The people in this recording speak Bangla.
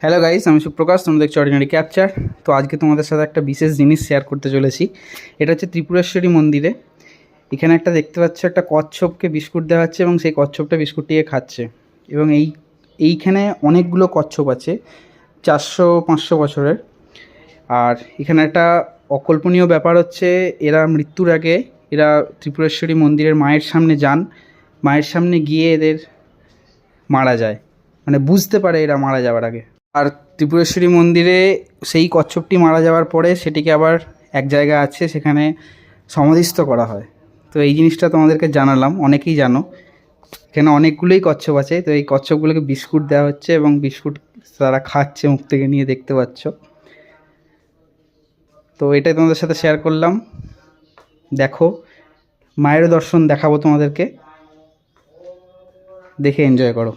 হ্যালো গাইস, আমি সুপ্রকাশ, তোমরা দেখছো অর্ডিনারি ক্যাপচার। তো আজকে তোমাদের সাথে একটা বিশেষ জিনিস শেয়ার করতে চলেছি। এটা হচ্ছে ত্রিপুরেশ্বরী মন্দিরে। এখানে একটা দেখতে পাচ্ছ, একটা কচ্ছপকে বিস্কুট দেওয়া হচ্ছে এবং সেই কচ্ছপটা বিস্কুটটিকে খাচ্ছে। এবং এইখানে অনেকগুলো কচ্ছপ আছে, 400-500 বছরের। আর এখানে একটা অকল্পনীয় ব্যাপার হচ্ছে, এরা মৃত্যুর আগে এরা ত্রিপুরেশ্বরী মন্দিরের মায়ের সামনে যান, মায়ের সামনে গিয়ে এদের মারা যায়, মানে বুঝতে পারে এরা মারা যাওয়ার আগে। আর ত্রিপুরেশ্বরী মন্দিরে সেই কচ্ছপটি মারা যাওয়ার পরে সেটিকে আবার এক জায়গায় আছে, সেখানে সমাধিস্থ করা হয়। তো এই জিনিসটা তোমাদেরকে জানালাম, অনেকেই জানো। এখানে অনেকগুলোই কচ্ছপ আছে, তো এই কচ্ছপগুলোকে বিস্কুট দেওয়া হচ্ছে এবং বিস্কুট তারা খাচ্ছে মুখ থেকে নিয়ে, দেখতে পাচ্ছ। তো এটাই তোমাদের সাথে শেয়ার করলাম। দেখো, মায়ের দর্শন দেখাবো তোমাদেরকে, দেখে এনজয় করো।